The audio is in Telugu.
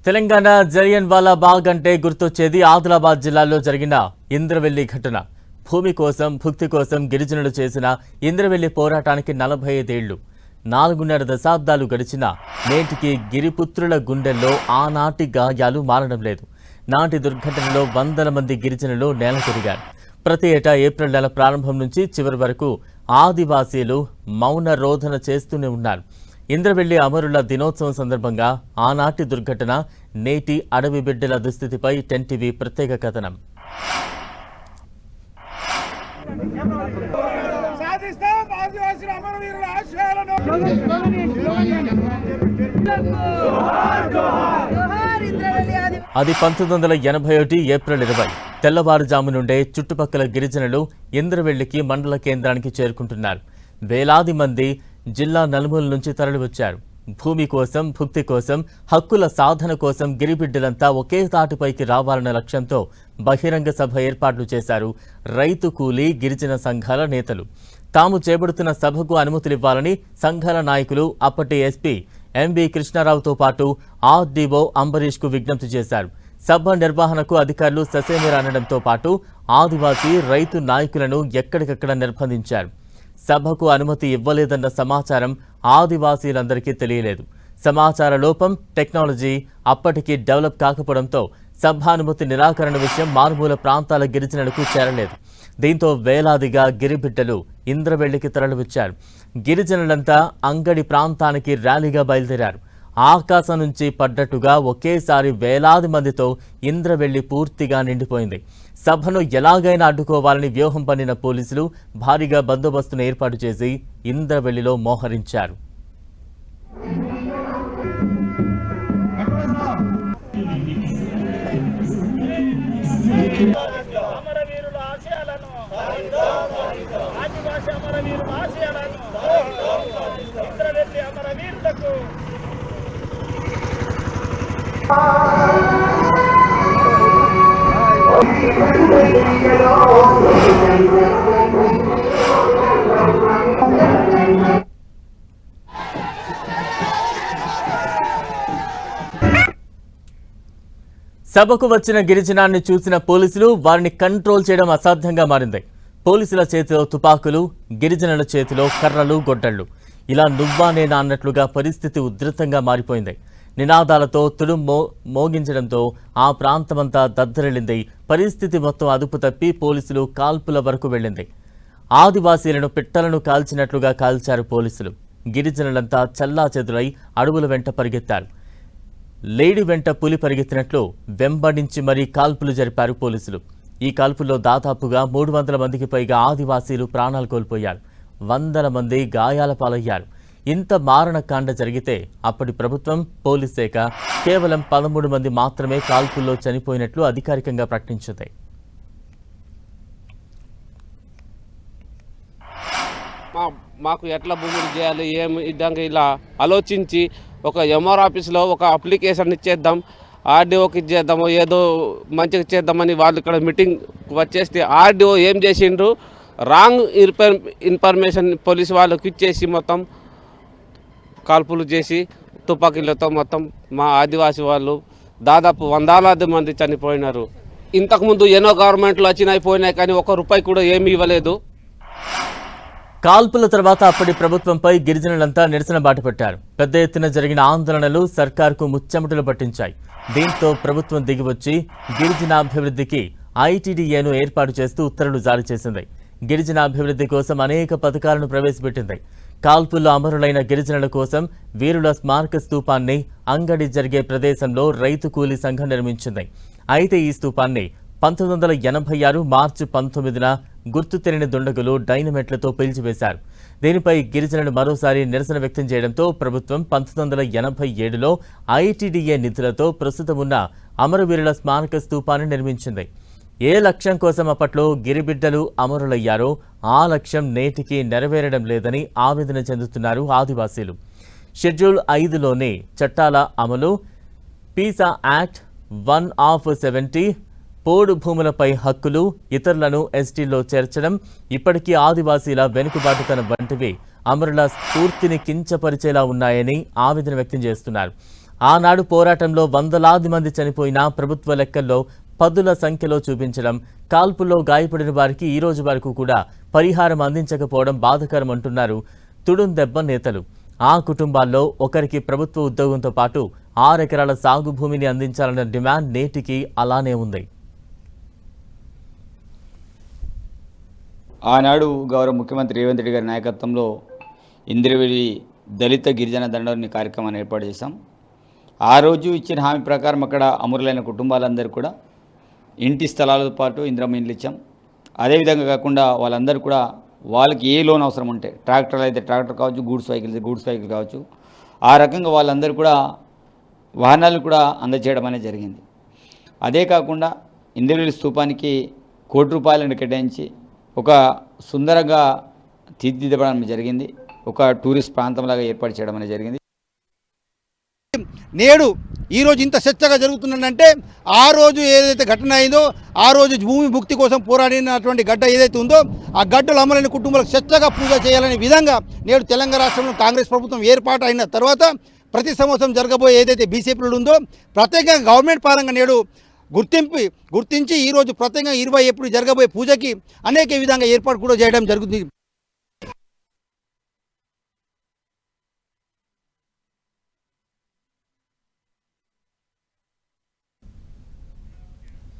తెలంగాణ జలియన్వాలా బాగ్ అంటే గుర్తొచ్చేది ఆదిలాబాద్ జిల్లాలో జరిగిన ఇంద్రవెల్లి ఘటన. భూమి కోసం భుక్తి కోసం గిరిజనులు చేసిన ఇంద్రవెల్లి పోరాటానికి 45 ఏళ్లు, 4.5 దశాబ్దాలు గడిచినా నేటికి గిరిపుత్రుల గుండెల్లో ఆనాటి గాయాలు మారడం లేదు. నాటి దుర్ఘటనలో వందల మంది గిరిజనులు నేలకొరిగారు. ప్రతి ఏటా ఏప్రిల్ నెల ప్రారంభం నుంచి చివరి వరకు ఆదివాసీలు మౌన రోధన చేస్తూనే ఉన్నారు. ఇంద్రవెల్లి అమరుల దినోత్సవం సందర్భంగా ఆనాటి దుర్ఘటన, నేటి అడవి బిడ్డల దుస్థితిపై 10 టీవీ ప్రత్యేక కథనం. అది 1981 ఏప్రిల్ 20. తెల్లవారుజాము నుండే చుట్టుపక్కల గిరిజనులు ఇంద్రవెల్లికి మండల కేంద్రానికి చేరుకుంటున్నారు. వేలాది మంది జిల్లా నలుమూల నుంచి తరలివచ్చారు. భూమి కోసం భుక్తి కోసం హక్కుల సాధన కోసం గిరిబిడ్డలంతా ఒకే తాటిపైకి రావాలన్న లక్ష్యంతో బహిరంగ సభ ఏర్పాట్లు చేశారు రైతు కూలీ గిరిజన సంఘాల నేతలు. తాము చేపడుతున్న సభకు అనుమతులివ్వాలని సంఘాల నాయకులు అప్పటి ఎస్పీ ఎంబి కృష్ణారావుతో పాటు ఆర్డీఓ అంబరీష్కు విజ్ఞప్తి చేశారు. సభ నిర్వహణకు అధికారులు ససేమిరా అనడంతో పాటు ఆదివాసీ రైతు నాయకులను ఎక్కడికక్కడ నిర్బంధించారు. సభకు అనుమతి ఇవ్వలేదన్న సమాచారం ఆదివాసీలందరికీ తెలియలేదు. సమాచార లోపం, టెక్నాలజీ అప్పటికి డెవలప్ కాకపోవడంతో సభానుమతి నిరాకరణ విషయం మారుమూల ప్రాంతాల గిరిజనులకు చేరలేదు. దీంతో వేలాదిగా గిరిబిడ్డలు ఇంద్రవెల్లికి తరలివచ్చారు. గిరిజనులంతా అంగడి ప్రాంతానికి ర్యాలీగా బయలుదేరారు. ఆకాశం నుంచి పడ్డట్టుగా ఒకేసారి వేలాది మందితో ఇంద్రవెల్లి పూర్తిగా నిండిపోయింది. సభను ఎలాగైనా అడ్డుకోవాలని వ్యూహం పన్నిన పోలీసులు భారీగా బందోబస్తును ఏర్పాటు చేసి ఇంద్రవెల్లిలో మోహరించారు. సభకు వచ్చిన గిరిజనాన్ని చూసిన పోలీసులు వారిని కంట్రోల్ చేయడం అసాధ్యంగా మారింది. పోలీసుల చేతిలో తుపాకులు, గిరిజనుల చేతిలో కర్రలు, గొడ్డళ్లు. ఇలా నువ్వా నేనా అన్నట్లుగా పరిస్థితి ఉధృతంగా మారిపోయింది. నినాదాలతో తుడుం మోగించడంతో ఆ ప్రాంతమంతా దద్దరిల్లింది. పరిస్థితి మొత్తం అదుపు తప్పి పోలీసులు కాల్పుల వరకు వెళ్ళింది. ఆదివాసీలను పిట్టలను కాల్చినట్లుగా కాల్చారు పోలీసులు. గిరిజనులంతా చల్లాచెదురై అడవుల వెంట పరిగెత్తారు. లేడి వెంట పులి పరిగెత్తినట్లు వెంబడించి మరీ కాల్పులు జరిపారు పోలీసులు. ఈ కాల్పుల్లో దాదాపుగా 300 మందికి పైగా ఆదివాసీలు ప్రాణాలు కోల్పోయారు. వందల మంది గాయాల పాలయ్యారు. ఇంత మారణకాండ జరిగితే అప్పటి ప్రభుత్వం, పోలీస్ శాఖ కేవలం 13 మంది మాత్రమే కాల్పుల్లో చనిపోయినట్లు అధికారికంగా ప్రకటించింది. మాకు ఎట్లా భూములు చేయాలి, ఏం విధంగా ఇలా ఆలోచించి ఒక ఎంఆర్ ఆఫీస్లో ఒక అప్లికేషన్ ఇచ్చేద్దాం, ఆర్డీఓకి ఇచ్చేద్దాము, ఏదో మంచిగా చేద్దామని వాళ్ళు ఇక్కడ మీటింగ్ వచ్చేస్తే ఆర్డీఓ ఏం చేసిండ్రు, రాంగ్ ఇన్ఫర్మేషన్ పోలీసు వాళ్ళకి ఇచ్చేసి మొత్తం కాల్పులు చేసి తుపాకీలతో మొత్తం మా ఆదివాసీ వాళ్ళు దాదాపు వందలాది మంది చనిపోయినారు. ఇంతకుముందు ఎన్నో గవర్నమెంట్లు వచ్చినాయి పోయినాయి, కానీ ₹1 కూడా ఏమీ ఇవ్వలేదు. కాల్పుల తర్వాత అప్పటి ప్రభుత్వంపై గిరిజనులంతా నిరసన బాటపట్టారు. పెద్ద ఎత్తున జరిగిన ఆందోళనలు సర్కార్కు ముచ్చెమటలు పట్టించాయి. దీంతో ప్రభుత్వం దిగివచ్చి గిరిజనాభివృద్ధికి ఐటీడీఏను ఏర్పాటు చేస్తూ ఉత్తర్వులు జారీ చేసింది. గిరిజనాభివృద్ధి కోసం అనేక పథకాలను ప్రవేశపెట్టింది. కాల్పుల్లో అమరులైన గిరిజనుల కోసం వీరుల స్మారక స్తూపాన్ని అంగడి జరిగే ప్రదేశంలో రైతు కూలీ సంఘం నిర్మించింది. అయితే ఈ స్తూపాన్ని 1986 మార్చి 19న గుర్తు తెలియని దుండగులు డైనమెట్లతో పేల్చివేశారు. దీనిపై గిరిజనులు మరోసారి నిరసన వ్యక్తం చేయడంతో ప్రభుత్వం 1987లో ఐటీడీఏ నిధులతో ప్రస్తుతం ఉన్న అమరవీరుల స్మారక స్తూపాన్ని నిర్మించింది. ఏ లక్ష్యం కోసం అప్పట్లో గిరిబిడ్డలు అమరులయ్యారో ఆ లక్ష్యం నేటికి నెరవేరడం లేదని ఆవేదన చెందుతున్నారు ఆదివాసీలు. షెడ్యూల్ 5లోని చట్టాల అమలు, పీసా యాక్ట్ 1/70, పోడు భూములపై హక్కులు, ఇతరులను ఎస్టీలో చేర్చడం, ఇప్పటికీ ఆదివాసీల వెనుకబాటుతనం వంటివి అమరుల స్ఫూర్తిని కించపరిచేలా ఉన్నాయని ఆవేదన వ్యక్తం చేస్తున్నారు. ఆనాడు పోరాటంలో వందలాది మంది చనిపోయినా ప్రభుత్వ లెక్కల్లో పదుల సంఖ్యలో చూపించడం, కాల్పుల్లో గాయపడిన వారికి ఈ రోజు వరకు కూడా పరిహారం అందించకపోవడం బాధాకరం అంటున్నారు తుడుందెబ్బ నేతలు. ఆ కుటుంబాల్లో ఒకరికి ప్రభుత్వ ఉద్యోగంతో పాటు 6 ఎకరాల సాగు భూమిని అందించాలన్న డిమాండ్ నేటికి అలానే ఉంది. ఆనాడు గౌరవ ముఖ్యమంత్రి రేవంత్ రెడ్డి గారి నాయకత్వంలో ఇంద్రవెల్లి దళిత గిరిజన దండోరణి కార్యక్రమాన్ని ఏర్పాటు చేశాం. ఆ రోజు ఇచ్చిన హామీ ప్రకారం అక్కడ అమరులైన కుటుంబాలందరూ కూడా ఇంటి స్థలాలతో పాటు ఇందిరమ్మ ఇండ్లు ఇచ్చాం. అదేవిధంగా కాకుండా వాళ్ళందరూ కూడా వాళ్ళకి ఏ లోన్ అవసరం ఉంటే, ట్రాక్టర్లు అయితే ట్రాక్టర్ కావచ్చు, గూడ్స్ వెహికల్ కావచ్చు, ఆ రకంగా వాళ్ళందరూ కూడా వాహనాలు కూడా అందజేయడం అనేది జరిగింది. అదే కాకుండా ఇంద్రవెల్లి స్తూపానికి ₹1 కోటి కేటాయించి ఒక సుందరంగా తీర్చిదిద్దడం జరిగింది. ఒక టూరిస్ట్ ప్రాంతంలాగా ఏర్పాటు చేయడం అనేది జరిగింది. నేడు ఈరోజు ఇంత చర్చగా జరుగుతుందంటే ఆ రోజు ఏదైతే ఘటన అయిందో, ఆ రోజు భూమి భుక్తి కోసం పోరాడినటువంటి గడ్డ ఏదైతే ఉందో ఆ గడ్డలు అమలైన కుటుంబాలకు చర్చగా పూజ చేయాలనే విధంగా నేడు తెలంగాణ రాష్ట్రంలో కాంగ్రెస్ ప్రభుత్వం ఏర్పాటు అయిన తర్వాత ప్రతి సంవత్సరం జరగబోయే ఏదైతే బీసీపీలు ఉందో ప్రత్యేకంగా గవర్నమెంట్ పరంగా నేడు గుర్తించి ఈరోజు ప్రత్యేకంగా 20 ఏప్రిల్ జరగబోయే పూజకి అనేక విధంగా ఏర్పాటు కూడా చేయడం జరుగుతుంది.